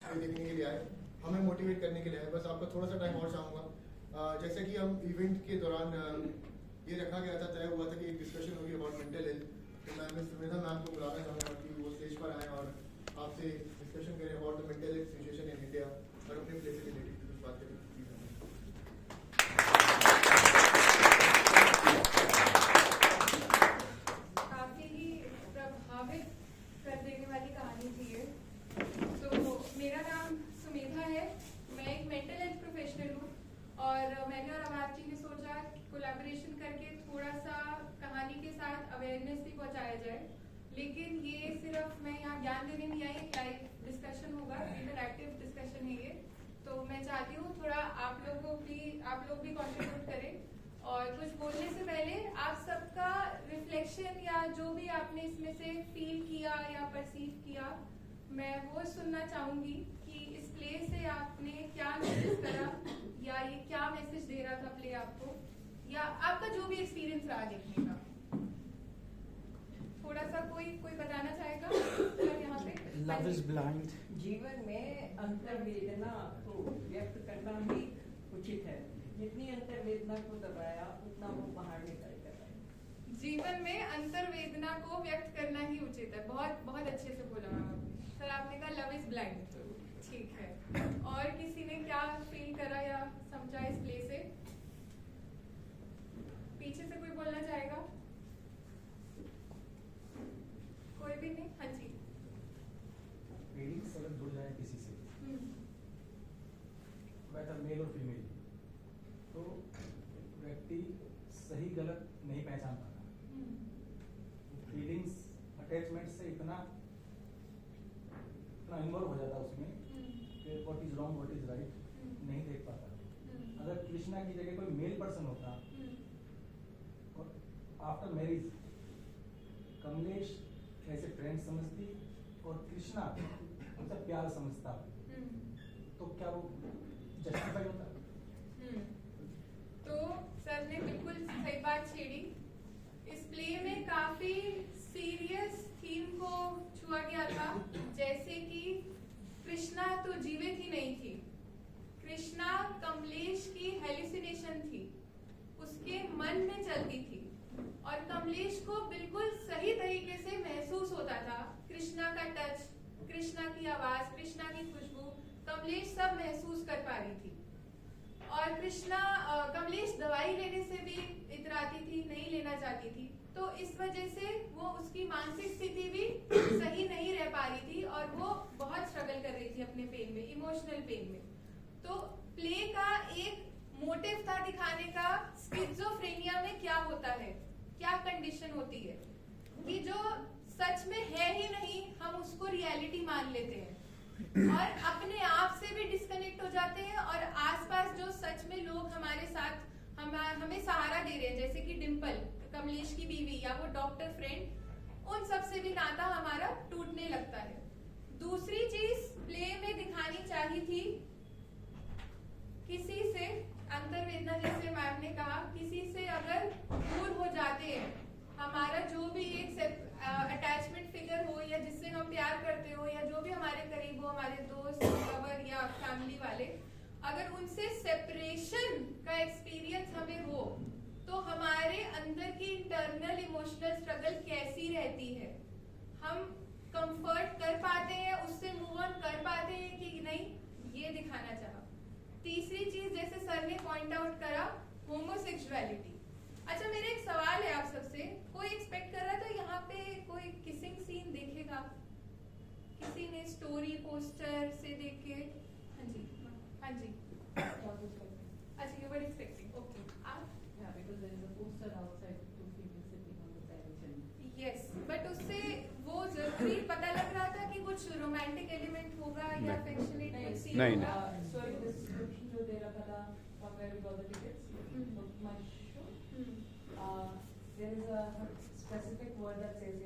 ये देखने के लिए आए, हमें मोटिवेट करने के लिए आए। बस आपका थोड़ा सा टाइम और चाहूँगा। जैसे कि हम इवेंट के दौरान ये रखा गया था, तय हुआ था कि एक डिस्कशन होगी अबाउट मेंटल हेल्थ, तो मैं मिस सुमेधा मैम को बुलाना चाहूँगा कि वो स्टेज पर आए और आपसे डिस्कशन करें about the mental health situation in India और अपने प्लेस से रिलेटेड कुछ बात करें। काफी ही प्रभावित कर देने वाली कहानी थी ये। तो मेरा नाम सुमेधा है, मैं एक मेंटल हेल्थ प्रोफेशनल हूँ और मैंने और अवाब जी ने सोचा कोलैबोरेशन करके थोड़ा सा कहानी के साथ अवेयरनेस भी पहुँचाया जाए। लेकिन ये सिर्फ मैं यहाँ ज्ञान देने नहीं आई, लाइव डिस्कशन होगा, इंटरैक्टिव डिस्कशन है ये। तो मैं चाहती हूँ थोड़ा आप लोग भी कंट्रीब्यूट करें और कुछ बोलने से पहले आप सबका रिफ्लेक्शन या जो भी आपने इसमें से फील किया या परसीव किया, मैं वो सुनना चाहूंगी कि इस प्ले से आपने क्या नोटिस करा या ये क्या मैसेज दे रहा था प्ले आपको, या आपका जो भी एक्सपीरियंस रहा देखने का। थोड़ा सा कोई बताना चाहेगा यहाँ पे? Love is blind. जीवन में अंतर्वेदना को व्यक्त करना ही उचित है। जितनी अंतर्वेदना को दबाया उतना वो बाहर निकल कर आए। जीवन में अंतर्वेदना को व्यक्त करना ही उचित है। बहुत बहुत अच्छे से बोला मैम। सर आपने कहा लव इज ब्लाइंड, ठीक है। और किसी ने क्या फील करा या समझा इस प्ले से? पीछे से कोई बोलना चाहेगा? कोई भी नहीं? हाँ जी। फीलिंग्स अगर जुड़ जाए किसी से, बेहतर मेल और फीमेल, तो व्यक्ति सही गलत नहीं पहचान पाता। फीलिंग्स अटैचमेंट से इतना इन्वॉल्व हो जाता उसमें कि what is wrong what is right नहीं देख पाता। अगर कृष्णा की जगह कोई मेल पर्सन होता और आफ्टर मैरिज कमलेश ऐसे फ्रेंड समझती और कृष्णा उनसे प्यार समझता, तो क्या वो जस्टिफाई होता? तो सर ने बिल्कुल सही बात छेड़ी। इस प्ले में काफी सीरियस थीम को छुआ गया था, जैसे कि कृष्णा तो जीवित ही नहीं थी, कृष्णा कमलेश की हेलुसिनेशन थी, उसके मन में चलती थी और कमलेश को बिल्कुल सही तरीके से महसूस होता था। कृष्णा का टच, कृष्णा की आवाज, कृष्णा की खुशबू, कमलेश सब महसूस कर पा रही थी। और कमलेश दवाई लेने से भी इतराती थी, नहीं लेना चाहती थी, तो इस वजह से वो उसकी मानसिक स्थिति भी सही नहीं रह पा रही थी और वो बहुत स्ट्रगल कर रही थी अपने पेन में, इमोशनल पेन में। तो प्ले का एक मोटिव था दिखाने का स्किज़ोफ्रेनिया में क्या होता है, क्या कंडीशन होती है कि जो सच में है ही नहीं हम उसको रियलिटी मान लेते हैं और अपने आप से भी डिस्कनेक्ट हो जाते हैं और आसपास जो सच में लोग हमारे साथ हमें सहारा दे रहे हैं, जैसे कि डिम्पल कमलेश की बीवी या वो डॉक्टर फ्रेंड, उन सब से भी नाता हमारा टूटने लगता है। दूसरी चीज प्ले में दिखानी चाहिए थी, किसी से अंतर्वेदना, जैसे मैम ने कहा, किसी से अगर दूर हो जाते हैं, हमारा जो भी एक अटैचमेंट फिगर हो या जिससे हम प्यार करते हो या जो भी हमारे करीब हो, हमारे दोस्त, लवर या फैमिली वाले, अगर उनसे सेपरेशन का एक्सपीरियंस हमें हो तो हमारे अंदर की इंटरनल इमोशनल स्ट्रगल कैसी रहती है, हम कंफर्ट कर पाते हैं, उससे मूव ऑन कर पाते हैं कि नहीं, ये दिखाना चाहा। तीसरी चीज जैसे सर ने पॉइंट आउट करा, होमोसेक्सुअलिटी। अच्छा मेरा एक सवाल है आप सबसे, कोई एक्सपेक्ट कर रहा था यहाँ पे कोई किसिंग सीन देखेगा? किसी ने स्टोरी पोस्टर से देख के? हाँ जी, हाँ जी। अच्छा यू वर एक्सपेक्टिंग, ओके। आप? Yeah, because there is a poster outside, two people sitting on the terrace. Yes, but उससे वो जरूरी पता लग रहा था कि कुछ रोमांटिक एलिमेंट होगा या अफेक्शनेट सीन होगा? Sorry, the description जो दे रखा था, from where we got the tickets, from my show. There is a specific word that says,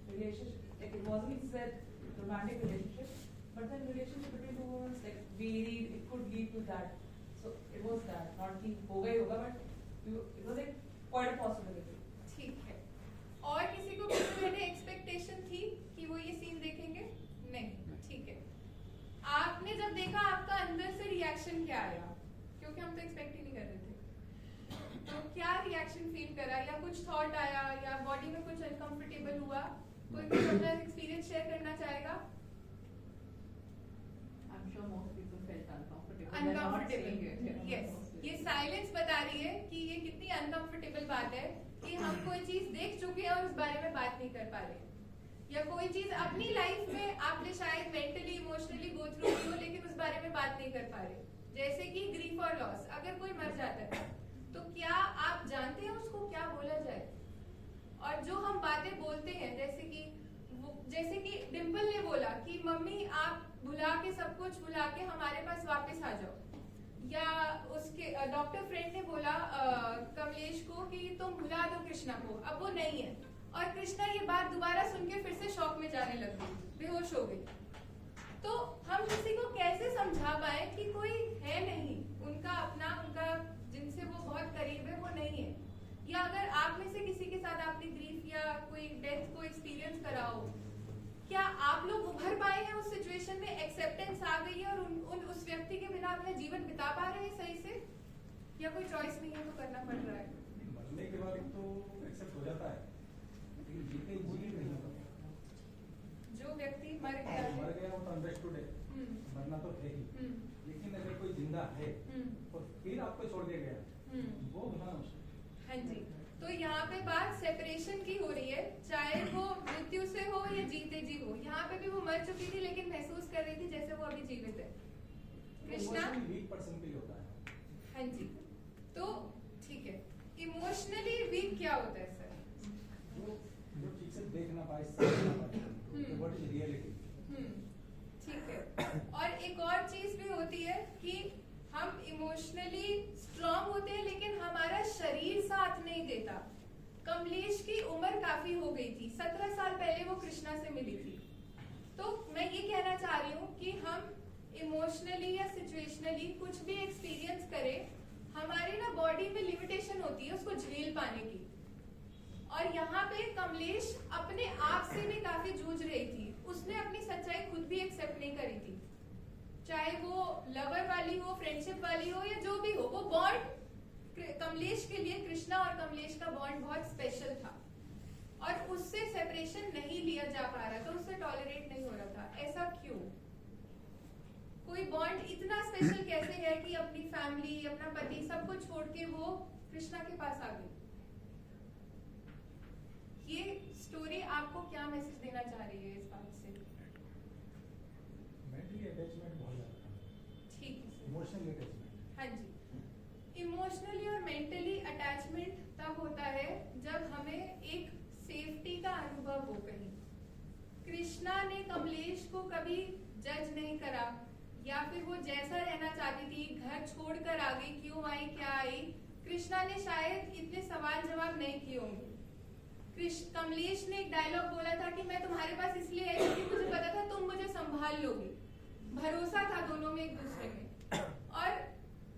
relationship. Like it wasn't said romantic relationship, but then relationship between two women, like varied, it could lead to that. So it was that, not कि होगा ही होगा, but it was like quite a possibility. ठीक है। और किसी को पहले expectation थी कि वो ये सीन देखेंगे? नहीं, ठीक है। आपने जब देखा आपका अंदर से रिएक्शन क्या आया, क्योंकि हम तो एक्सपेक्ट ही नहीं कर रहे थे, तो क्या रिएक्शन फील करा, या कुछ थॉट आया, या बॉडी में कुछ अनकंफर्टेबल हुआ? कोई कुछ अपना एक्सपीरियंस शेयर करना चाहेगा? I'm sure most people felt uncomfortable. Uncomfortable, yes, ये साइलेंस बता रही है कि ये कितनी अनकंफर्टेबल बात है कि हम कोई चीज देख चुके हैं और उस बारे में बात नहीं कर पा रहे, या कोई चीज अपनी लाइफ में आपने शायद मेंटली इमोशनली गो थ्रू की हो लेकिन उस बारे में बात नहीं कर पा रहे। जैसे कि ग्रीफ और लॉस, अगर कोई मर जाता है तो क्या आप जानते हैं उसको क्या बोला जाए? और जो हम बातें बोलते हैं, जैसे कि डिम्पल ने बोला कि मम्मी आप भुला के सब कुछ भुला के हमारे पास वापस आ जाओ, या उसके डॉक्टर फ्रेंड ने बोला कमलेश को कि तुम भुला दो कृष्णा को, अब वो नहीं है, और कृष्णा ये बात दोबारा सुन के फिर से शॉक में जाने लग गई, बेहोश हो गई। तो हम किसी को कैसे समझा पाए कि कोई है नहीं, उनका अपना, उनका जिनसे वो बहुत करीब है वो नहीं है? या अगर आप में से किसी के साथ आपने ग्रीफ या कोई डेथ को एक्सपीरियंस करा हो, क्या आप लोग उभर पाए हैं उस सिचुएशन में, एक्सेप्टेंस आ गई है और उस व्यक्ति के बिना अपना जीवन बिता पा रहे हैं सही से, या कोई चॉइस नहीं है तो करना पड़ रहा है? मरने के बाद तो एक्सेप्ट हो जाता है, लेकिन जीते जी नहीं होता। जो व्यक्ति मर गया वो तो अंडरस्टूड है, मरना तो है ही, लेकिन अगर कोई जिंदा है और फिर आपको छोड़ के गया, वो भुलाना मुश्किल। हाँ जी, तो यहाँ पे बात सेपरेशन की हो रही है, चाहे वो मृत्यु से हो या जीते जी हो। यहाँ पे भी वो मर चुकी थी लेकिन महसूस कर रही थी जैसे वो अभी जीवित है। कृष्णा वीक पर्सन के लिए होता है। हाँ जी, तो ठीक है, इमोशनली वीक क्या होता है सर? जो ठीक से देख ना पाए, समझ ना पाए, व्हाट इज रियलिटी। ठीक है, और एक और चीज भी होती है कि हम इमोशनली स्ट्रांग होते हैं लेकिन हमारा शरीर साथ नहीं देता। कमलेश की उम्र काफी हो गई थी, 17 साल पहले वो कृष्णा से मिली थी। तो मैं ये कहना चाह रही हूँ कि हम इमोशनली या सिचुएशनली कुछ भी एक्सपीरियंस करें, हमारी ना बॉडी में लिमिटेशन होती है उसको झेल पाने की। और यहाँ पे कमलेश अपने आप से भी काफी जूझ रही थी, उसने अपनी सच्चाई खुद भी एक्सेप्ट नहीं करी थी, चाहे वो लवर वाली हो, फ्रेंडशिप वाली हो, या जो भी हो। वो बॉन्ड कमलेश के लिए, कृष्णा और कमलेश का बॉन्ड बहुत स्पेशल था और उससे सेपरेशन नहीं लिया जा पा रहा था, उससे टॉलरेट नहीं हो रहा था। ऐसा क्यों? कोई बॉन्ड इतना स्पेशल कैसे है कि अपनी फैमिली, अपना पति, सब कुछ छोड़ के वो कृष्णा के पास आ गई? ये स्टोरी आपको क्या मैसेज देना चाह रही है इस बात से? मेंटली अटैचमेंट बहुत ज्यादा है। ठीक है, इमोशनल अटैचमेंट। हाँ जी, इमोशनली और मेंटली अटैचमेंट तब होता है जब हमें एक सेफ्टी का अनुभव हो कहीं। कृष्णा ने कमलेश को कभी जज नहीं करा, या फिर वो जैसा रहना चाहती थी, घर छोड़कर आ गई, क्यों आई, क्या आई, कृष्णा ने शायद इतने सवाल जवाब नहीं किए होंगे। कमलेश ने एक डायलॉग बोला था कि मैं तुम्हारे पास इसलिए आई क्योंकि मुझे पता था तुम मुझे संभाल लोगी। भरोसा था दोनों में एक दूसरे में, और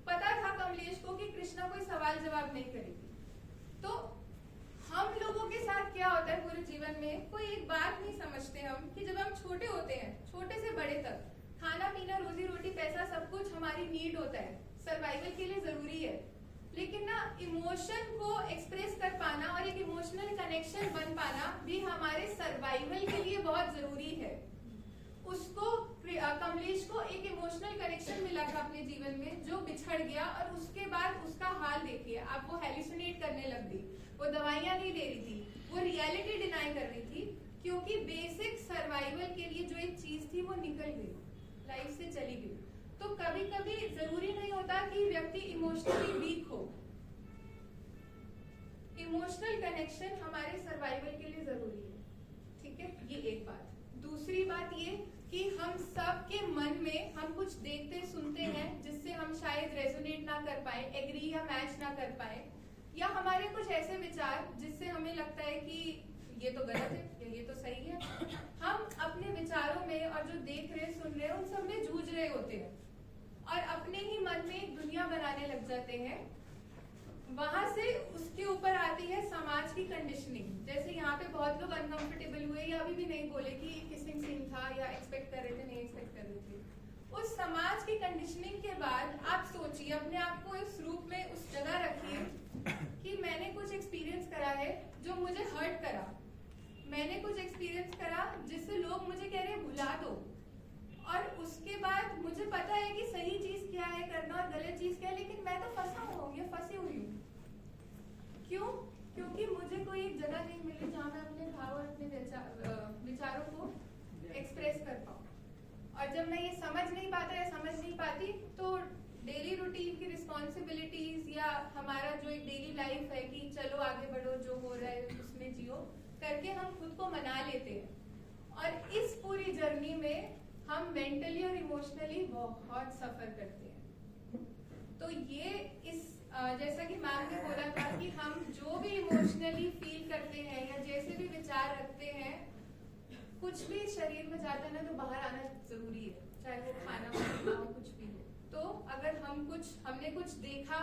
पता था कमलेश को कि कृष्णा कोई सवाल जवाब नहीं करेगी। तो हम लोगों के साथ क्या होता है पूरे जीवन में, कोई एक बात नहीं समझते हम कि जब हम छोटे होते हैं, छोटे से बड़े तक, खाना पीना, रोजी रोटी, पैसा, सब कुछ हमारी नीड होता है, सर्वाइवल के लिए जरूरी है। लेकिन ना इमोशन को एक्सप्रेस कर पाना और एक इमोशनल कनेक्शन बन पाना भी हमारे सर्वाइवल के लिए बहुत जरूरी है। उसको, कमलेश को एक इमोशनल कनेक्शन मिला था अपने जीवन में जो बिछड़ गया, और उसके बाद उसका हाल देखिए आप, वो हेलुसिनेट करने लग गई, वो दवाइयां नहीं ले रही थी, वो रियलिटी डिनाई कर रही थी, क्योंकि बेसिक सर्वाइवल के लिए जो एक चीज थी वो निकल गई, लाइफ से चली गई। तो कभी कभी जरूरी नहीं होता कि व्यक्ति इमोशनली वीक हो, इमोशनल कनेक्शन हमारे सर्वाइवल के लिए जरूरी है। ठीक है, ये एक बात। दूसरी बात ये कि हम सब के मन में हम कुछ देखते सुनते हैं जिससे हम शायद रेजोनेट ना कर पाए, एग्री या मैच ना कर पाए, या हमारे कुछ ऐसे विचार जिससे हमें लगता है कि ये तो गलत है या ये तो सही है। हम अपने विचारों में और जो देख रहे, सुन रहे, उन सब में जूझ रहे होते हैं और अपने ही मन में एक दुनिया बनाने लग जाते हैं। वहां से उसके ऊपर आती है समाज की कंडीशनिंग। जैसे यहाँ पे बहुत लोग अनकंफर्टेबल हुए या अभी भी नहीं बोले कि किसिंग सीन था, या एक्सपेक्ट कर रहे थे, नहीं एक्सपेक्ट कर रहे थे। उस समाज कंडीशनिंग के बाद आप सोचिए, अपने आप को इस रूप में उस जगह रखिए कि मैंने कुछ एक्सपीरियंस करा है जो मुझे हर्ट करा, मैंने कुछ एक्सपीरियंस करा जिससे लोग मुझे कह रहे हैं भुला दो, और उसके बाद मुझे पता है कि सही चीज क्या है करना और गलत चीज क्या है, लेकिन मैं तो फंसा हूँ या फंसी हुई हूँ। क्यों? क्योंकि मुझे कोई एक जगह नहीं मिली जहाँ मैं अपने भाव और अपने विचारों को एक्सप्रेस कर पाऊँ। और जब मैं ये समझ नहीं पाता या समझ नहीं पाती, तो डेली रूटीन की रिस्पॉन्सिबिलिटीज या हमारा जो एक डेली लाइफ है कि चलो आगे बढ़ो, जो हो रहा है उसमें जियो करके हम खुद को मना लेते हैं। और इस पूरी जर्नी में हम मेंटली और इमोशनली बहुत सफर करते हैं। तो ये इस जैसा कि मैम ने बोला था कि हम जो भी इमोशनली फील करते हैं या जैसे भी विचार रखते हैं, कुछ भी शरीर में जाता है ना, तो बाहर आना जरूरी है, चाहे वो खाना हो कुछ भी हो। तो अगर हमने कुछ देखा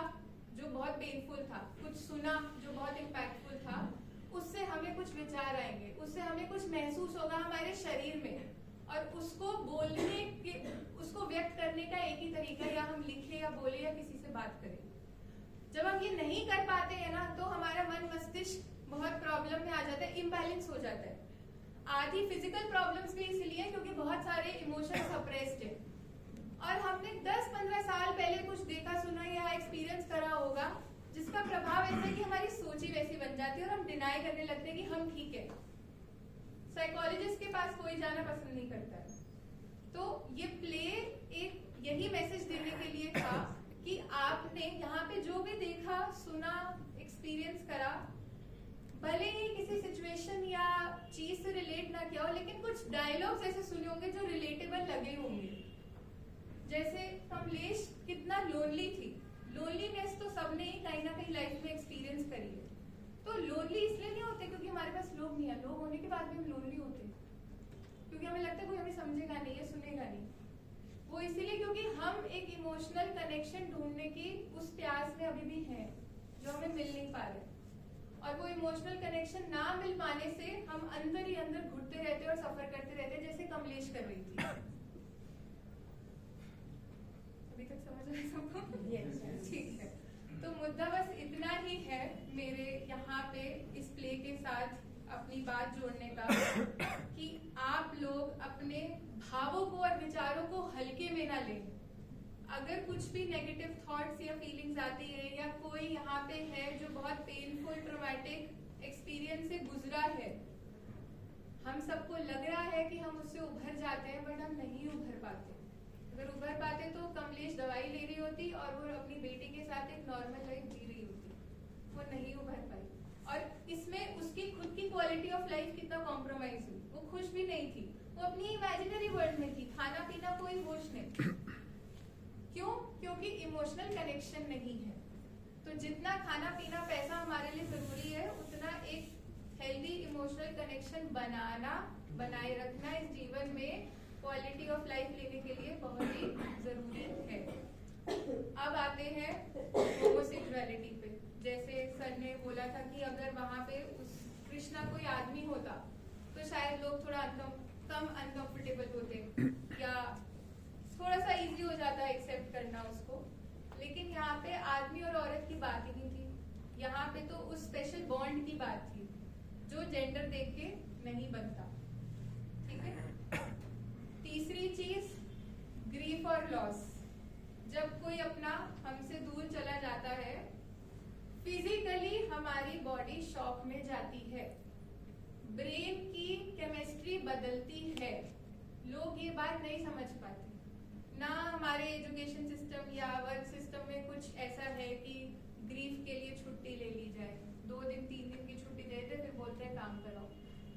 जो बहुत पेनफुल था, कुछ सुना जो बहुत इम्पैक्टफुल था, उससे हमें कुछ विचार आएंगे, उससे हमें कुछ महसूस होगा हमारे शरीर में, और उसको बोलने के, उसको व्यक्त करने का एक ही तरीका, या हम लिखें या बोले या किसी से बात करें। जब हम ये नहीं कर पाते हैं ना, तो हमारा मन मस्तिष्क बहुत प्रॉब्लम में आ जाता है, इम्बैलेंस हो जाता है। आधी फिजिकल प्रॉब्लम्स भी इसलिए क्योंकि बहुत सारे इमोशन सप्रेस्ड है, और हमने 10-15 साल पहले कुछ देखा सुना या एक्सपीरियंस करा होगा जिसका प्रभाव ऐसा है कि हमारी सोच ही वैसी बन जाती है और हम डिनाई करने लगते हैं कि हम ठीक है। साइकोलॉजिस्ट के पास कोई जाना पसंद नहीं करता है। तो ये प्ले एक यही मैसेज देने के लिए था कि आपने यहाँ पे जो भी देखा सुना एक्सपीरियंस करा, भले ही किसी सिचुएशन या चीज से रिलेट ना किया हो, लेकिन कुछ डायलॉग्स ऐसे सुने होंगे जो रिलेटेबल लगे होंगे। जैसे कमलेश कितना लोनली थी, लोनलीनेस तो सबने ही कहीं ना कहीं लाइफ में एक्सपीरियंस करी है। तो लोनली इसलिए नहीं होते क्योंकि हमारे पास लोग नहीं है, लोग होने के बाद भी हम लोनली होते क्योंकि हमें लगता है कोई हमें समझेगा नहीं या सुनेगा नहीं। वो इसीलिए क्योंकि हम एक इमोशनल कनेक्शन ढूंढने की उस प्यास में अभी भी हैं जो हमें मिल नहीं पा रहे, और वो इमोशनल कनेक्शन ना मिल पाने से हम अंदर ही अंदर घुटते रहते और सफर करते रहते, जैसे कमलेश कर रही थी। अभी तक समझ रहे सबको? Yes. ठीक है। तो मुद्दा बस इतना ही है मेरे यहाँ पे इस प्ले के साथ अपनी बात जोड़ने का कि आप लोग अपने भावों को और विचारों को हल्के में ना लें। अगर कुछ भी नेगेटिव थॉट्स या फीलिंग्स आती है, या कोई यहाँ पे है जो बहुत पेनफुल ट्रॉमेटिक एक्सपीरियंस से गुजरा है, हम सबको लग रहा है कि हम उससे उभर जाते हैं, बट हम नहीं उभर पाते। अगर उभर पाते तो कमलेश दवाई ले रही होती और वो अपनी बेटी के साथ एक नॉर्मल लाइफ जी रही होती। वो नहीं उभर पाई, और इसमें उसकी खुद की क्वालिटी ऑफ लाइफ कितना कॉम्प्रोमाइज हुई। वो खुश भी नहीं थी, वो अपनी इमेजिनरी वर्ल्ड में थी, खाना पीना कोई होश नहीं। क्यों? क्योंकि इमोशनल कनेक्शन नहीं है। तो जितना खाना पीना पैसा हमारे लिए जरूरी है, उतना एक हेल्दी इमोशनल कनेक्शन बनाए रखना इस जीवन में क्वालिटी ऑफ लाइफ लेने के लिए बहुत ही जरूरी है। अब आते हैं होमोसेक्सुअलिटी पे। जैसे सर ने बोला था कि अगर वहां पे उस कृष्णा कोई आदमी होता तो शायद लोग थोड़ा कम अनकंफर्टेबल होते या थोड़ा सा इजी हो जाता एक्सेप्ट करना उसको। लेकिन यहाँ पे आदमी और औरत की बात ही नहीं थी, यहाँ पे तो उस स्पेशल बॉन्ड की बात थी जो जेंडर देख के नहीं बनता। ठीक है। तीसरी चीज, ग्रीफ और लॉस। जब कोई अपना हमसे दूर चला जाता है, फिजिकली हमारी बॉडी शॉक में जाती है, ब्रेन की केमिस्ट्री बदलती है। लोग ये बात नहीं समझ पाते। ना हमारे एजुकेशन सिस्टम या वर्क सिस्टम में कुछ ऐसा है कि ग्रीफ के लिए छुट्टी ले ली जाए, 2 दिन 3 दिन की छुट्टी देते फिर बोलते हैं काम कराओ।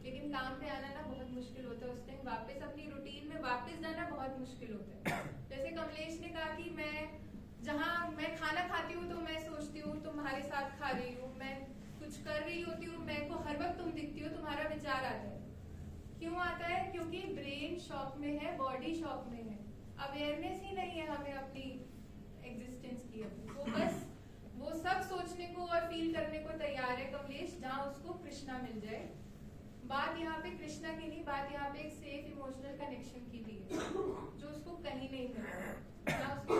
लेकिन काम पे आना ना बहुत मुश्किल होता है, उस टाइम वापस अपनी रूटीन में वापस जाना बहुत मुश्किल होता है। जैसे कमलेश ने कहा कि जहाँ मैं खाना खाती हूँ तो मैं सोचती हूँ तुम्हारे साथ खा रही हूँ, मैं कुछ कर रही होती हूँ, मेरे को हर वक्त तुम दिखती हो, तुम्हारा विचार आता है। क्यों आता है? क्योंकि ब्रेन शॉक में है, बॉडी शॉक में है, अवेयरनेस ही नहीं है हमें अपनी एग्जिस्टेंस की। वो बस वो सब सोचने को और फील करने को तैयार है कमलेश जहाँ उसको कृष्णा मिल जाए। बात यहाँ पे कृष्णा की नहीं, बात यहाँ पे एक सेफ इमोशनल कनेक्शन की भी है जो उसको कहीं नहीं मिला, ना उसके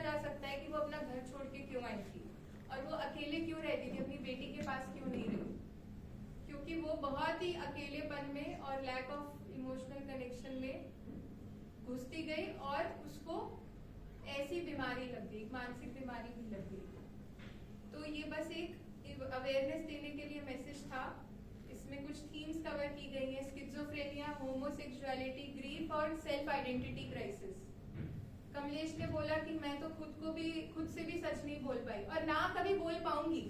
जा सकता है कि वो अपना घर छोड़ के क्यों आई थी और वो अकेले क्यों रहती थी, अपनी बेटी के पास क्यों नहीं रही, क्योंकि वो बहुत ही अकेलेपन में और लैक ऑफ इमोशनल कनेक्शन में घुसती गई और उसको ऐसी बीमारी लग गई, मानसिक बीमारी भी लग गई। तो ये बस एक अवेयरनेस देने के लिए मैसेज था। इसमें कुछ थीम्स कवर की गई हैं, स्किज़ोफ्रेनिया, होमोसेक्सुअलिटी, ग्रीफ और सेल्फ आइडेंटिटी क्राइसिस। कमलेश ने बोला कि मैं तो खुद से भी सच नहीं बोल पाई और ना कभी बोल पाऊंगी।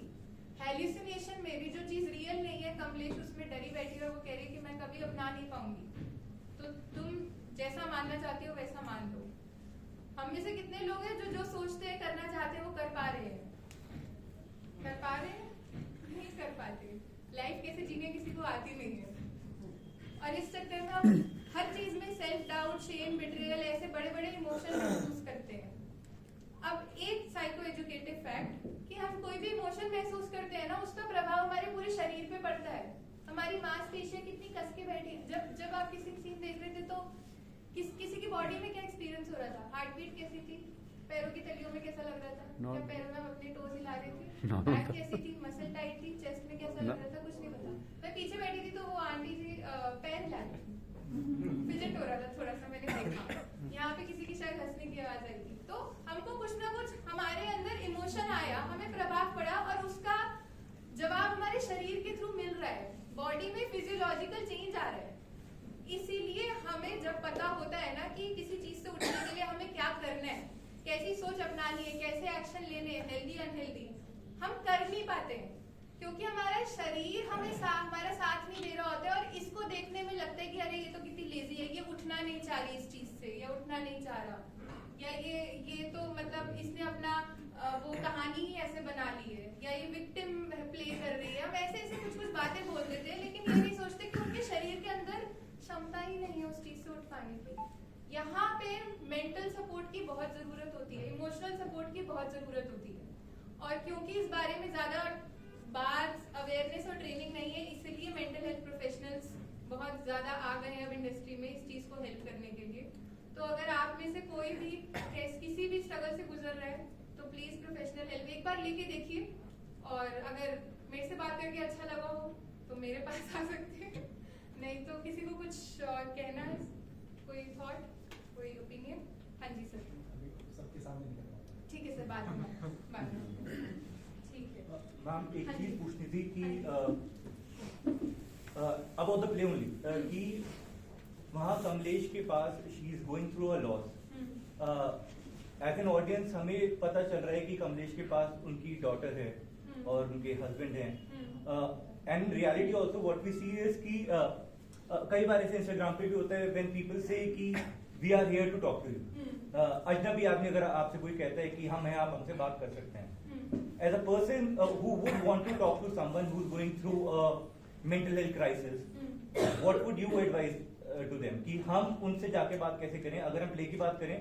हेल्यूसिनेशन में भी जो चीज रियल नहीं है, कमलेश उसमें डरी बैठी है और वो कह रही है कि मैं कभी अपना नहीं पाऊंगी। तो तुम जैसा मानना चाहती हो वैसा मान लो। हम में से कितने लोग हैं जो सोचते हैं करना चाहते हैं वो कर पा रहे हैं? कर पा रहे हैं? नहीं कर पाते। लाइफ कैसे जीने किसी को आती नहीं है और इस चक्कर में हम हर चीज में सेल्फ डाउट, शेम, बिट्रियल ऐसे बड़े बड़े इमोशन महसूस करते हैं। अब एक साइको एजुकेटिव फैक्ट कि हम कोई भी इमोशन महसूस करते हैं ना, उसका प्रभाव हमारे पूरे शरीर पे पड़ता है। हमारी मांसपेशियां कितनी कस के बैठी है। जब आप किसी सीन देख रहे थे तो किसी की बॉडी में क्या एक्सपीरियंस हो रहा था? हार्ट बीट कैसी थी? पैरों की तलियों में कैसा लग रहा था? क्या पैरों में हम अपने टोज हिला रहे थे? बैक कैसी थी? मसल टाइट थी? चेस्ट में कैसा लग रहा था? कुछ नहीं पता। मैं पीछे बैठी थी तो वो आंटी जी पैर हिला रही थी, फिजट हो रहा था थोड़ा सा, मैंने देखा। यहाँ पे किसी की शायद हंसने की आवाज आई थी। तो हमको कुछ ना कुछ हमारे अंदर इमोशन आया, हमें प्रभाव पड़ा और उसका जवाब हमारे शरीर के थ्रू मिल रहा है, बॉडी में फिजियोलॉजिकल चेंज आ रहा है। इसीलिए हमें जब पता होता है ना कि किसी चीज से उठने के लिए हमें क्या करना है, कैसी सोच अपनानी है, कैसे एक्शन लेने हैं, हेल्दी अनहेल्दी, हम कर नहीं पाते हैं क्योंकि हमारा शरीर हमारा साथ नहीं दे रहा होता है। और इसको देखने में लगता है कि अरे ये तो कितनी लेजी है, ये उठना नहीं चाह रही इस चीज से, या उठना नहीं चाह रहा, या ये तो मतलब इसने अपना वो कहानी ही ऐसे बना ली है, या ये विक्टिम प्ले कर रही है। हम ऐसे कुछ बातें बोल देते हैं लेकिन ये नहीं सोचते कि उनके शरीर के अंदर क्षमता ही नहीं है उस चीज से उठ पाने की। यहाँ पे मेंटल सपोर्ट की बहुत जरूरत होती है, इमोशनल सपोर्ट की बहुत जरूरत होती है। और क्योंकि इस बारे में ज्यादा बात, अवेयरनेस और ट्रेनिंग नहीं है, इसीलिए मेंटल हेल्थ प्रोफेशनल्स बहुत ज्यादा आ गए हैं अब इंडस्ट्री में इस चीज को हेल्प करने के लिए। तो अगर आप में से कोई भी किसी भी स्ट्रगल से गुजर रहा है तो प्लीज प्रोफेशनल हेल्प एक बार लेके देखिए। और अगर मेरे से बात करके अच्छा लगा हो तो मेरे पास आ सकते हैं, नहीं तो किसी को कुछ कहना है, कोई थॉट, कोई ओपिनियन? हाँ जी सर। सबके सामने नहीं करना। ठीक है सर, बाद में ठीक है। मैम एक हाँ चीज जी। पूछनी थी कि अबाउट द प्ले ओनली कि वहाँ कमलेश के पास she is going through a loss. As an audience हमें पता चल रहा है कि कमलेश के पास उनकी डॉटर है और उनके हस्बैंड हैं। And reality also what we see is कि कई बार ऐसे इंस्टाग्राम पे भी होता है व्हेन पीपल से कि we are here to talk to you. अजनबी आदमी अगर आपसे कोई कहता है कि हम हैं, आप हमसे बात कर सकते हैं, as a person who would want to talk to someone who's going through a mental health crisis, what would you advise to them कि हम उनसे जाके बात कैसे करें? अगर हम प्ले की बात करें,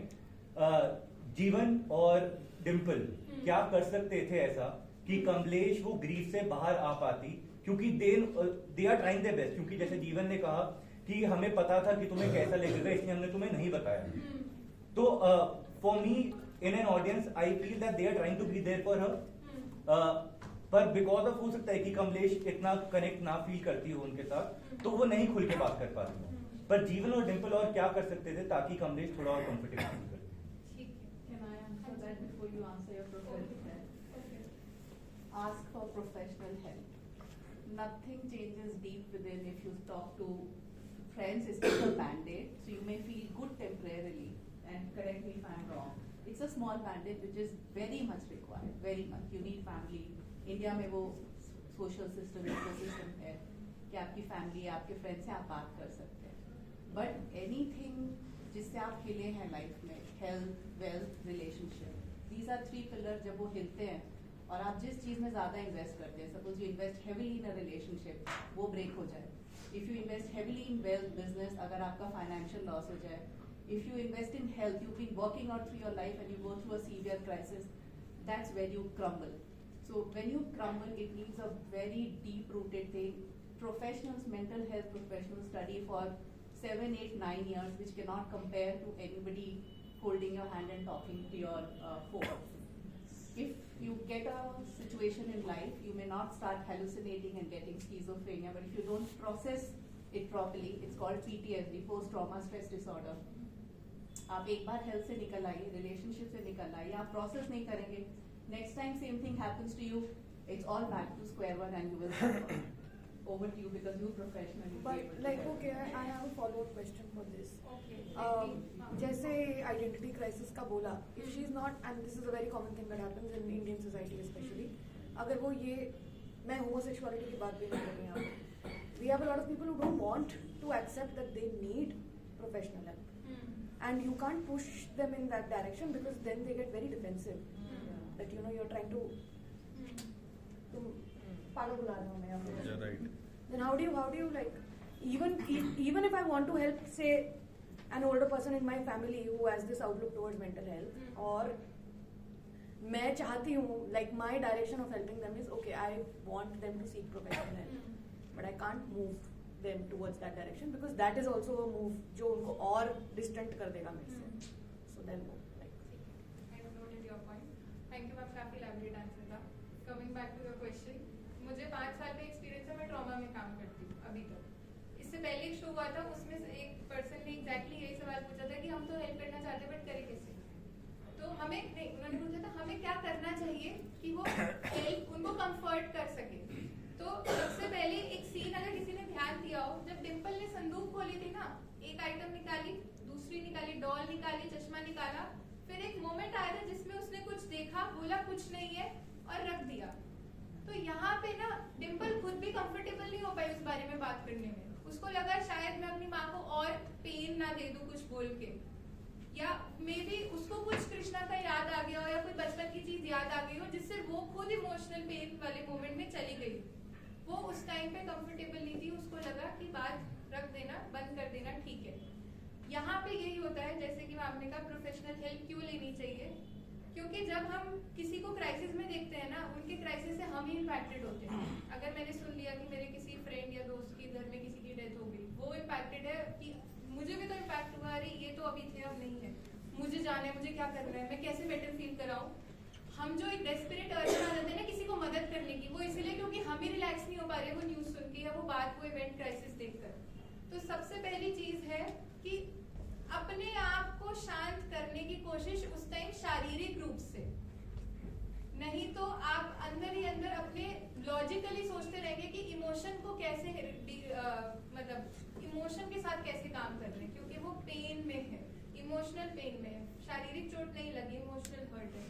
जीवन और डिम्पल क्या कर सकते थे ऐसा कि कमलेश वो ग्रीफ से बाहर आ पाती, क्योंकि they are trying their best. क्योंकि जैसे जीवन ने कहा कि हमें पता था कि तुम्हें कैसा लगेगा इसलिए हमने तुम्हें नहीं बताया। तो for me in an audience I feel that they are trying to be there for her, पर बिकॉज ऑफ हो सकता है कि कमलेश इतना कनेक्ट ना फील करती हो उनके साथ तो वो नहीं खुल के बात कर पाती हो। पर जीवन और डिम्पल और क्या कर सकते थे ताकि कमलेश थोड़ा और कंफर्टेबल फील करे? Can I answer that before you answer your professional help? Ask for professional help. Nothing changes deep within if you talk to friends. It's just a band-aid, so you may feel good temporarily. And correct me if I'm wrong. It's a small band-aid which is very much required. Very much. You need family. India में वो social system, ecosystem है कि आपकी family, आपके friends से आप बात कर सकते हैं. But anything जिससे आप हिले हैं life में, health, wealth, relationship. These are three pillars. जब वो हिलते हैं और आप जिस चीज में ज्यादा इन्वेस्ट करते हैं, suppose you invest heavily in a relationship, वो ब्रेक हो जाए. If you invest heavily in wealth, business, अगर आपका फाइनेंशियल लॉस हो जाए. If you invest in health, you been working out through your life and you go through a severe crisis, that's where you crumble. So when you crumble, it needs a very deep-rooted thing. Professionals, mental health professionals study for 7, 8, 9 years, which cannot compare to anybody holding your hand and talking to your folk. If you get a situation in life, you may not start hallucinating and getting schizophrenia, but if you don't process it properly, it's called PTSD, post-trauma stress disorder. आप एक बार health से निकल आइए, relationship से निकल आइए, आप process नहीं करेंगे, next time same thing happens to you, it's all back to square one and you will suffer. Over to you because you professionally. But like okay, I have a follow-up question for this. Okay. जैसे identity crisis का बोला, if she is not, and this is a very common thing that happens in Indian society especially, अगर वो ये, मैं homosexuality की बात भी नहीं कर रही हूँ यहाँ पे. We have a lot of people who don't want to accept that they need professional help, and you can't push them in that direction because then they get very defensive. That you know you're trying to, तुम पागल बुला रहे हो मैं यहाँ पे. Yeah, right. Then how do you like, even if I want to help, say, an older person in my family who has this outlook towards mental health, or मैं चाहती हूँ, like my direction of helping them is okay, I want them to seek professional help, but I can't move them towards that direction because that is also a move जो उनको और distant कर देगा मेरे से. So then like. I have noted your point. Thank you, ma'am, काफी elaborate answer था. Coming back to your question, मुझे 5 साल का एक्सपीरियंस है, मैं ट्रॉमा में काम करती हूँ अभी तक. इससे पहले एक शो हुआ था, उसमें से एक पर्सन ने एग्जैक्टली यही सवाल पूछा था कि हम तो हेल्प करना चाहते हैं बट करें कैसे. तो हमें नहीं, उन्होंने पूछा था हमें क्या करना चाहिए कि वो हेल्प उनको कंफर्ट कर सके. तो सबसे पहले एक सीन अगर किसी ने ध्यान दिया हो, जब डिम्पल ने संदूक खोली थी ना, एक आइटम निकाली, दूसरी निकाली, डॉल निकाली, चश्मा निकाला, फिर एक मोमेंट आया था जिसमें उसने कुछ देखा, बोला कुछ नहीं है और रख दिया. तो यहाँ पे ना डिम्पल खुद भी कंफर्टेबल नहीं हो पाई उस बारे में बात करने में. उसको लगा शायद मैं अपनी माँ को और पेन ना दे दूं कुछ बोल के, या मे बी उसको कुछ कृष्णा का याद आ गया हो या कोई बचपन की चीज याद आ गई हो जिससे वो खुद इमोशनल पेन वाले मोमेंट में चली गई. वो उस टाइम पे कंफर्टेबल नहीं थी, उसको लगा कि बात रख देना, बंद कर देना ठीक है. यहाँ पे यही होता है, जैसे कि आपने कहा प्रोफेशनल हेल्प क्यों लेनी चाहिए, क्योंकि जब हम किसी को क्राइसिस में देखते हैं ना, उनके क्राइसिस से हम ही इम्पैक्टेड होते हैं. अगर मैंने सुन लिया कि मेरे किसी फ्रेंड या दोस्त की घर में किसी की डेथ हो गई, वो इम्पैक्टेड है कि मुझे भी तो इम्पैक्ट हुआ, अरे ये तो अभी थे अब नहीं है, मुझे जाना है, मुझे क्या करना है, मैं कैसे बेटर फील कराऊं. हम जो एक डेस्परेट अर्ज आ जाते हैं ना किसी को मदद करने की, वो इसलिए क्योंकि हम ही रिलैक्स नहीं हो पा रहे वो न्यूज सुन के या वो बात को इवेंट क्राइसिस देखकर. तो सबसे पहली चीज है कि अपने आप को शांत करने की कोशिश उस टाइम शारीरिक रूप से, नहीं तो आप अंदर ही अंदर अपने लॉजिकली सोचते रहेंगे कि इमोशन को कैसे मतलब इमोशन के साथ कैसे काम कर रहे हैं, क्योंकि वो पेन में है, इमोशनल पेन में है, शारीरिक चोट नहीं लगी, इमोशनल हर्ट है.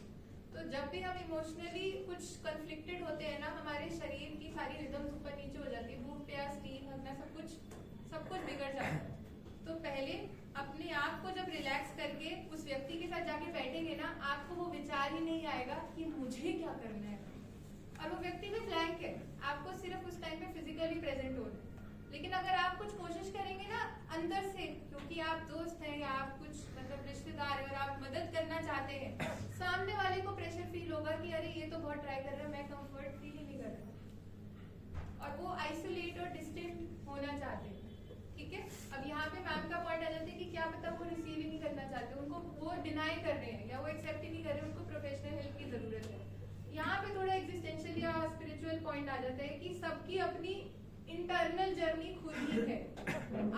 तो जब भी हम इमोशनली कुछ कन्फ्लिक्टेड होते हैं ना, हमारे शरीर की सारी रिदम्स ऊपर नीचे हो जाती है, भूख प्यास नींद भगना सब कुछ बिगड़ जाता है. तो पहले अपने आप को जब रिलैक्स करके उस व्यक्ति के साथ जाके बैठेंगे ना, आपको वो विचार ही नहीं आएगा कि मुझे क्या करना है, और वो व्यक्ति भी ब्लैंक है, आपको सिर्फ उस टाइम पे फिजिकली प्रेजेंट हो रहे. लेकिन अगर आप कुछ कोशिश करेंगे ना अंदर से, क्योंकि आप दोस्त हैं या आप कुछ मतलब रिश्तेदार हैं और आप मदद करना चाहते हैं, सामने वाले को प्रेशर फील होगा कि अरे ये तो बहुत ट्राई कर रहा है, मैं कंफर्ट फील ही नहीं कर रहा, और वो आइसोलेट और डिस्टेंट होना चाहते हैं. ठीक है, अब यहाँ पे मैम का पॉइंट आ जाता है कि क्या पता वो रिसीव ही नहीं करना चाहते, उनको वो डिनाई कर रहे हैं या वो एक्सेप्ट ही नहीं कर रहे, उनको प्रोफेशनल हेल्प की जरूरत है. यहाँ पे थोड़ा एग्जिस्टेंशियल या स्पिरिचुअल पॉइंट आ जाता है कि सबकी अपनी इंटरनल जर्नी खुद ही है.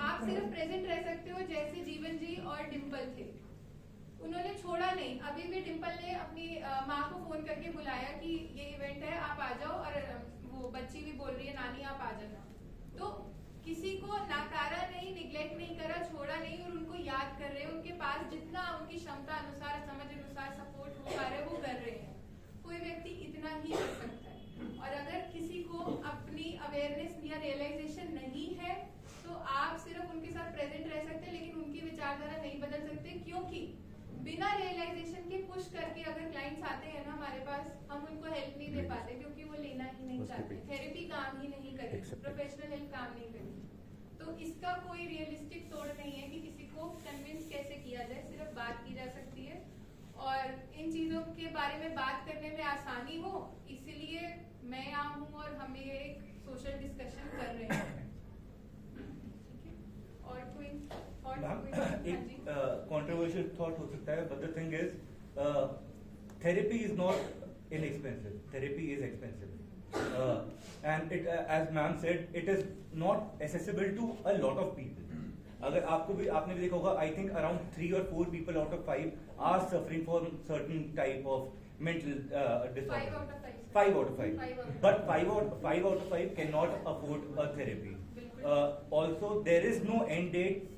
आप सिर्फ प्रेजेंट रह सकते हो, जैसे जीवन जी और डिम्पल थे, उन्होंने छोड़ा नहीं. अभी भी डिम्पल ने अपनी माँ को फोन करके बुलाया कि ये इवेंट है आप आ जाओ, और वो बच्ची भी बोल रही है नानी आप आ जाना. तो किसी को नाकारा नहीं, निग्लेक्ट नहीं करा, छोड़ा नहीं, और उनको याद कर रहे हैं, उनके पास जितना उनकी क्षमता अनुसार, समझ अनुसार सपोर्ट हो पा रहे हैं वो कर रहे हैं. कोई व्यक्ति इतना ही कर सकता है. और अगर किसी को अपनी अवेयरनेस या रियलाइजेशन नहीं है तो आप सिर्फ उनके साथ प्रेजेंट रह सकते हैं, लेकिन उनकी विचारधारा नहीं बदल सकते, क्योंकि बिना रियलाइजेशन के पुश करके अगर क्लाइंट्स आते हैं ना हमारे पास, हम उनको हेल्प नहीं दे पाते क्योंकि वो लेना ही नहीं चाहते. थेरेपी काम ही नहीं करेगी, प्रोफेशनल हेल्प काम नहीं करेगी. तो इसका कोई रियलिस्टिक तोड़ नहीं है कि किसी को कन्विंस कैसे किया जाए, सिर्फ बात की जा सकती है. और इन चीजों के बारे में बात करने में आसानी हो, इसीलिए मैं यहाँ हूँ और हम ये एक सोशल डिस्कशन कर रहे हैं. ठीक है, और कोई मैम एक controversial thought हो सकता है, but the thing is, therapy is not inexpensive. Therapy is expensive, and it, as ma'am said, it is not accessible to a lot of people. अगर आपने भी देखा होगा, I think around 3 or 4 people out of 5 are suffering from certain type of mental disorder. 5 out of 5. 5 out of 5. 5 out of 5. But 5 out of 5 cannot afford a therapy. Also, there is no end date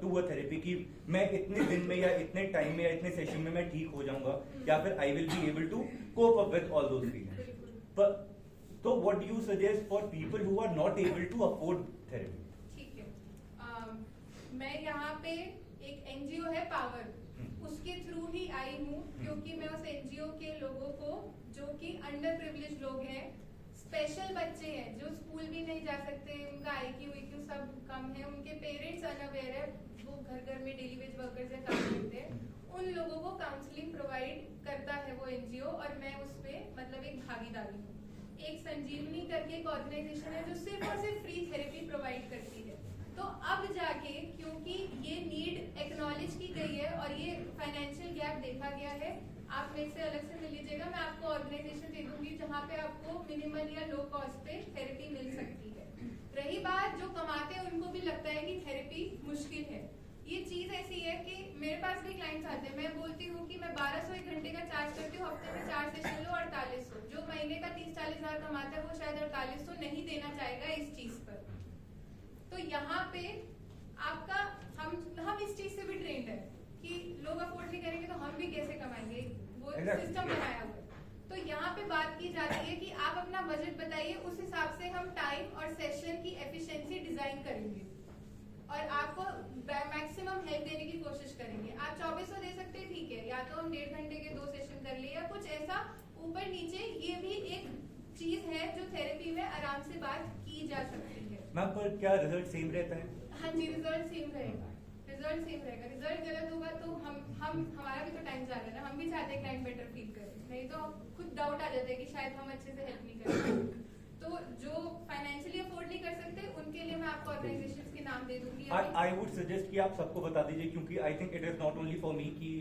to a therapy कि मैं इतने दिन में या इतने time में या इतने सेशन में मैं ठीक हो जाऊंगा या फिर I will be able to cope up with all those feelings. But so what do you suggest for people who are not able to afford therapy? ठीक है, मैं यहाँ पे एक एनजीओ है पावर, उसके थ्रू ही आई हूँ क्योंकि मैं उस एनजीओ के लोगों को जो कि अंडर प्रिविलेज लोग हैं, स्पेशल बच्चे हैं जो स्कूल भी नहीं जा सकते, उनका IQ सब कम है, उनके पेरेंट्स अनअवेयर है, वो घर घर में डेली वेज वर्कर्स है, काम करते हैं, उन लोगों को काउंसलिंग प्रोवाइड करता है वो एनजीओ और मैं उस पे मतलब एक भागीदारी हूँ। एक संजीवनी करके एक ऑर्गेनाइजेशन है जो सिर्फ और सिर्फ फ्री थेरेपी प्रोवाइड करती है। तो अब जाके क्योंकि ये नीड एक्नॉलेज की गई है और ये फाइनेंशियल गैप देखा गया है, आप मेरे से अलग से मिल लीजिएगा, मैं आपको ऑर्गेनाइजेशन दे दूंगी जहाँ पे आपको मिनिमल या लो कॉस्ट पे थेरेपी मिल सकती है। रही बात जो कमाते हैं उनको भी लगता है कि थेरेपी मुश्किल है, ये चीज ऐसी है कि मेरे पास भी क्लाइंट्स आते हैं, मैं बोलती हूँ कि मैं 1200 एक घंटे का चार्ज करती हूँ, हफ्ते में 4 सेशन लो 4800, जो महीने का 30-40 हज़ार कमाता है वो शायद 4800 नहीं देना चाहेगा इस चीज पर। तो यहाँ पे आपका हम इस चीज से भी ट्रेंड है कि लोग अफोर्ड नहीं करेंगे तो हम भी कैसे कमाएंगे, वो सिस्टम बनाया हुआ है। तो यहाँ पे बात की जाती है कि आप अपना बजट बताइए, उस हिसाब से हम टाइम और सेशन की एफिशिएंसी डिजाइन करेंगे और आपको मैक्सिमम हेल्प देने की कोशिश करेंगे। आप 2400 दे सकते हैं, ठीक है, या तो हम 1.5 घंटे के 2 सेशन कर ले या कुछ ऐसा ऊपर नीचे, ये भी एक चीज है जो थेरेपी में आराम से बात की जा सकती है। मैम पर क्या रिजल्ट सेम रहता है? हाँ जी, रिजल्ट सेम रहेगा, रिजल्ट गलत होगा तो हमारा भी तो टाइम जा रहा है ना, हम भी चाहते हैं क्लाइंट बेटर फील करे, नहीं तो खुद डाउट आ जाता है कि शायद हम अच्छे से हेल्प नहीं कर सकते। तो जो फाइनेंशियली अफोर्ड नहीं कर सकते उनके लिए मैं आपको ऑर्गेनाइजेशंस के नाम दे दूंगी। आई वुड सजेस्ट कि आप सबको बता दीजिए क्योंकि I think it is not only for me कि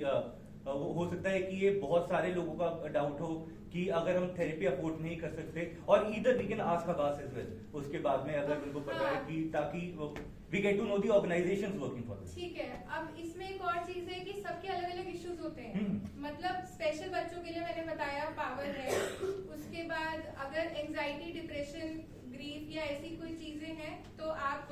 हो सकता है कि ये बहुत सारे लोगों का डाउट हो कि अगर हम थेरेपी अफोर्ड नहीं कर सकते और either we can ask Abbas as well उसके बाद में अगर उनको पता है कि ताकि we get to know the organisations working for this. ठीक है, अब इसमें एक और चीज है कि सबके अलग अलग इश्यूज होते हैं, मतलब स्पेशल बच्चों के लिए मैंने बताया पावर है, उसके बाद अगर एंजाइटी, डिप्रेशन, ग्रीफ या ऐसी कोई चीजें हैं तो आप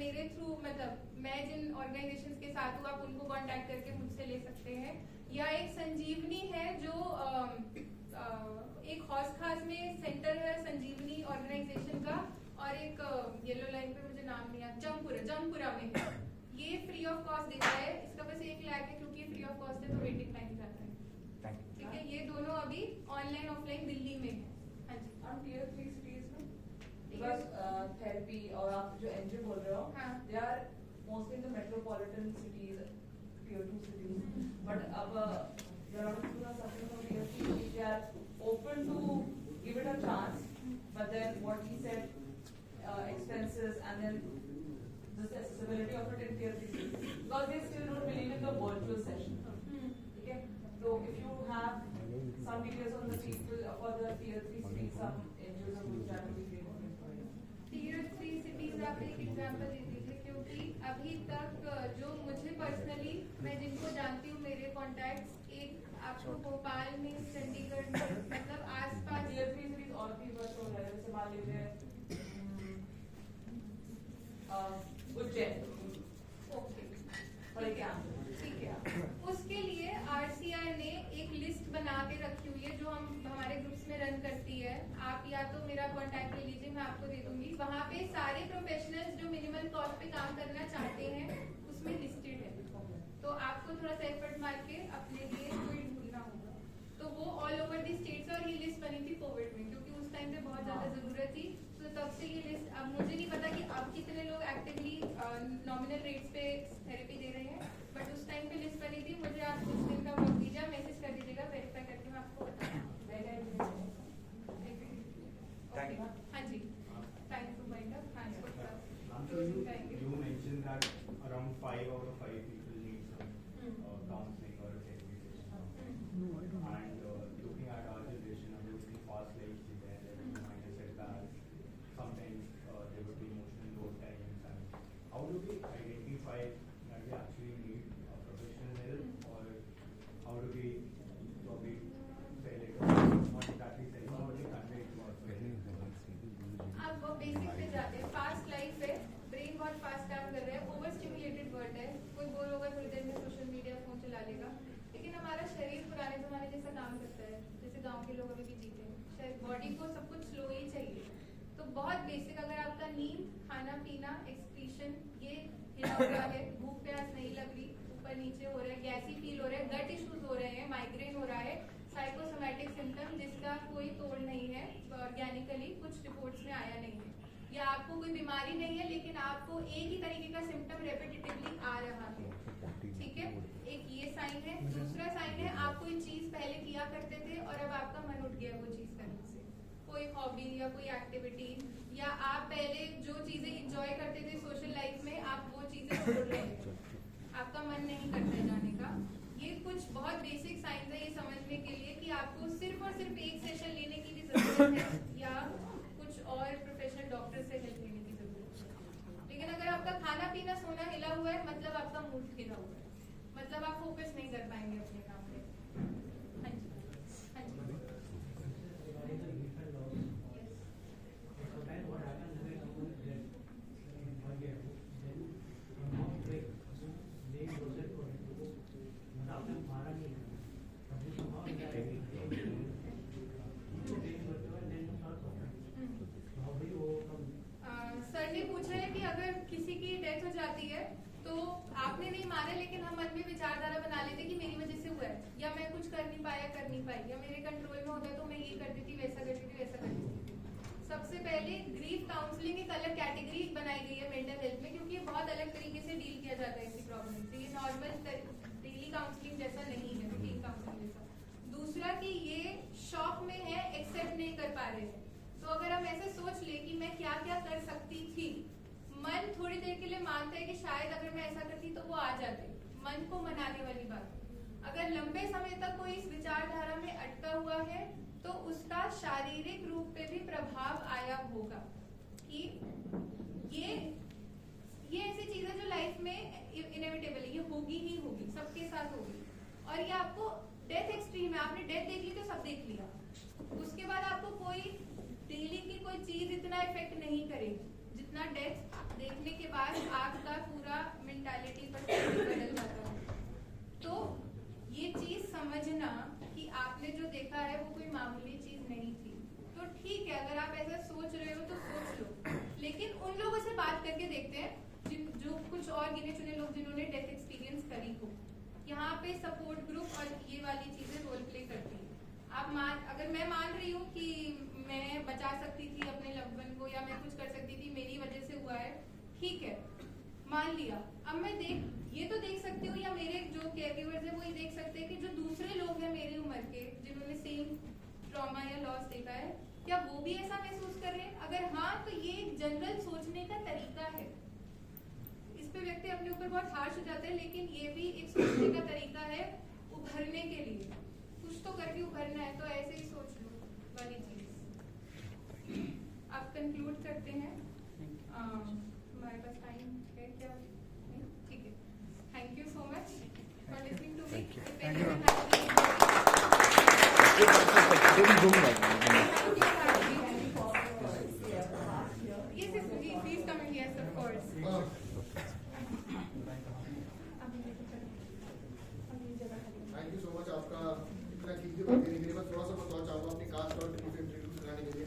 मेरे थ्रू, मतलब मैं जिन ऑर्गेनाइजेशंस के साथ हूँ आप उनको कांटेक्ट करके मुझसे ले सकते हैं, या एक संजीवनी है जो एक हौस खास में सेंटर है संजीवनी ऑर्गेनाइजेशन का, और एक येलो लाइन पे मुझे नाम नहीं याद, जमपुरा में है, ये फ्री ऑफ कॉस्ट देता है, इसका बस 1 लाख है क्योंकि फ्री ऑफ कॉस्ट है तो वेटिंग टाइम जाता है। ठीक है, ये दोनों अभी ऑनलाइन ऑफलाइन दिल्ली में है। हाँ जी, हम Tier 3 cities में because therapy और आप जो एनजीओ बोल रहे हो, they are mostly in the metropolitan cities, Tier 2 cities, but अब there are a lot of people are suffering from Tier 3 cities, they are open to give it a chance, but then what he said, expenses and then this accessibility of it in Tier 3 cities, because they still don't believe in the virtual session. Okay, so if you have some details on the people for the Tier 3 cities, some NGOs are going to be great. Tier 3 cities आप एक example दे दीजिए, क्योंकि अभी तक जो मुझे personally, मैं जिनको जानती हूँ मेरे कॉन्टैक्ट्स, एक आपको भोपाल में, चंडीगढ़ में, मतलब आसपास Tier 3 cities और भी बस हो रहा है, जैसे मान लीजिए उज्जैन, ओके, फॉर एग्जाम्पल, ठीक है, उसके लिए RCI ने एक लिस्ट बना के रखी हुई है जो हम हमारे ग्रुप्स में रन करती है, आप या तो मेरा कांटेक्ट ले लीजिए, मैं आपको दे दूंगी, वहाँ पे सारे प्रोफेशनल्स जो मिनिमल कॉस्ट पे काम करना चाहते हैं उसमें लिस्टेड है, तो आपको थोड़ा सा एफर्ट मार के अपने लिए कोई ढूंढना होगा। तो वो ऑल ओवर दी स्टेट्स, और ये लिस्ट बनी थी कोविड में क्योंकि उस टाइम पे बहुत ज्यादा जरूरत थी, तो तब से ये लिस्ट, अब मुझे नहीं पता कि अब कितने लोग एक्टिवली नॉमिनल रेट्स पे थेरेपी दे रहे हैं, बट उस टाइम पे लिस्ट बनी थी, मुझे आप कुछ दिन का वक्त दीजिए, मैसेज कर दीजिएगा, वेरीफाई करके मैं आपको बताऊंगा। हाँ जी, टाइम टू वाइंड अप। हाँ जी, You mentioned that around 5 out of 5 people need some And looking at our generation, obviously fast life is there, like minor setbacks. Sometimes there would be emotional low times. And how do we identify that we actually need professional help, or how do we probably say like not exactly say, how do we convey it to our आप वो basic पे जाते हैं. Fast life है, brain बहुत fast काम कर रहा है, ओवर स्टिमुलेटेड वर्ल्ड है. कोई बोर होगा थोड़ी देर में सोशल मीडिया फोन चला लेगा, लेकिन हमारा शरीर पुराने जमाने जैसा काम करता है, जैसे गांव के लोग अभी भी जीते हैं. शायद बॉडी को सब कुछ स्लो ही चाहिए. तो बहुत बेसिक, अगर आपका नींद, खाना पीना, एक्सक्रीशन ये हिला हुआ है, भूख प्यास नहीं लग रही, ऊपर नीचे हो रहा है, गैसी फील हो रहा है, गट इश्यूज हो रहे हैं, माइग्रेन हो रहा है, साइकोसोमैटिक सिम्टम जिसका कोई तोड़ नहीं है, ऑर्गेनिकली कुछ रिपोर्ट्स में आया नहीं है, या आपको कोई बीमारी नहीं है लेकिन आपको एक ही तरीके का सिम्टम रेपिटेटिवली आ रहा है, ठीक है, एक ये साइन है. दूसरा साइन है आप कोई चीज पहले किया करते थे और अब आपका मन उठ गया वो चीज करने से, कोई हॉबी या कोई एक्टिविटी, या आप पहले जो चीजें इंजॉय करते थे सोशल लाइफ में आप वो चीजें छोड़ रहे हैं, आपका मन नहीं करता है जाने का. ये कुछ बहुत बेसिक साइंस है ये समझने के लिए कि आपको सिर्फ और सिर्फ एक सेशन लेने की भी जरूरत है या कुछ और प्रोफेशनल डॉक्टर से हेल्प लेने की जरूरत है. लेकिन अगर आपका खाना पीना सोना हिला हुआ है मतलब आपका मूड हिला हुआ है, मतलब आप फोकस नहीं कर पाएंगे अपने काम पे. हाँ जी, हाँ जी. सर ने पूछा है कि अगर किसी की डेथ हो जाती है तो आपने नहीं मारा लेकिन हम मन में विचारधारा बना लेते कि मेरी वजह से हुआ है, या मैं कुछ कर नहीं पाया, कर नहीं पाई, या मेरे कंट्रोल में होता तो मैं ये करती थी, वैसा करती थी, वैसा करती थी. सबसे पहले ग्रीफ काउंसलिंग एक अलग कैटेगरी बनाई गई है मेंटल हेल्थ में, क्योंकि ये बहुत अलग तरीके से डील किया जाता है इसी प्रॉब्लम से. ये नॉर्मल डेली काउंसलिंग जैसा नहीं है, रूटीन काउंसलिंग जैसा. दूसरा कि ये शॉक में है, एक्सेप्ट नहीं कर पा रहे हैं. तो अगर हम ऐसे सोच ले कि मैं क्या क्या कर सकती थी, मन थोड़ी देर के लिए मानता है कि शायद अगर मैं ऐसा करती तो वो आ जाते, मन को मनाने वाली बात. अगर लंबे समय तक कोई इस विचारधारा में अटका हुआ है तो उसका शारीरिक रूप पे भी प्रभाव आया होगा कि ये ऐसी चीज है जो लाइफ में इनएविटेबल है, ये होगी ही होगी, सबके साथ होगी. और ये आपको डेथ एक्सट्रीम है, आपने डेथ देख ली तो सब देख लिया, उसके बाद आपको कोई डेली की कोई चीज इतना इफेक्ट नहीं करेगी जितना डेथ देखने के बाद आपका पूरा मेंटालिटी पर बदल जाता है. तो ये चीज समझना कि आपने जो देखा है वो कोई मामूली चीज नहीं थी. तो ठीक है, अगर आप ऐसा सोच रहे हो तो सोच लो, लेकिन उन लोगों से बात करके देखते हैं जो कुछ और गिने चुने लोग जिन्होंने डेथ एक्सपीरियंस करी हो. यहाँ पे सपोर्ट ग्रुप और ये वाली चीजें रोल प्ले करती है. अगर मैं मान रही हूँ कि मैं बचा सकती थी अपने लव्ड वन को, या मैं कुछ कर सकती थी, मेरी वजह से हुआ है, ठीक है, मान लिया. अब मैं ये तो देख सकती हूँ, या मेरे जो केयरगिवर्स हैं वो ये देख सकते हैं कि जो दूसरे लोग हैं मेरी उम्र के जिन्होंने सेम ट्रॉमा या लॉस देखा है, क्या वो भी ऐसा महसूस कर रहे हैं? अगर हाँ तो ये एक जनरल सोचने का तरीका है. इस पे व्यक्ति अपने ऊपर बहुत हार्श हो जाते हैं, लेकिन ये भी एक सोचने का तरीका है उभरने के लिए. कुछ तो करके उभरना है, तो ऐसे ही सोच लो वाली चीज. आप कंक्लूड करते हैं. हमारे पास टाइम है क्या? नहीं, ठीक है. Thank you so much for listening to me. Yes, please come in. Yes, of course. Thank you so much आपका इतना कीमती वक्त देने के लिए. बस थोड़ा सा बताना चाहूँगा अपनी कास्ट और इंट्रोड्यूस कराने के लिए.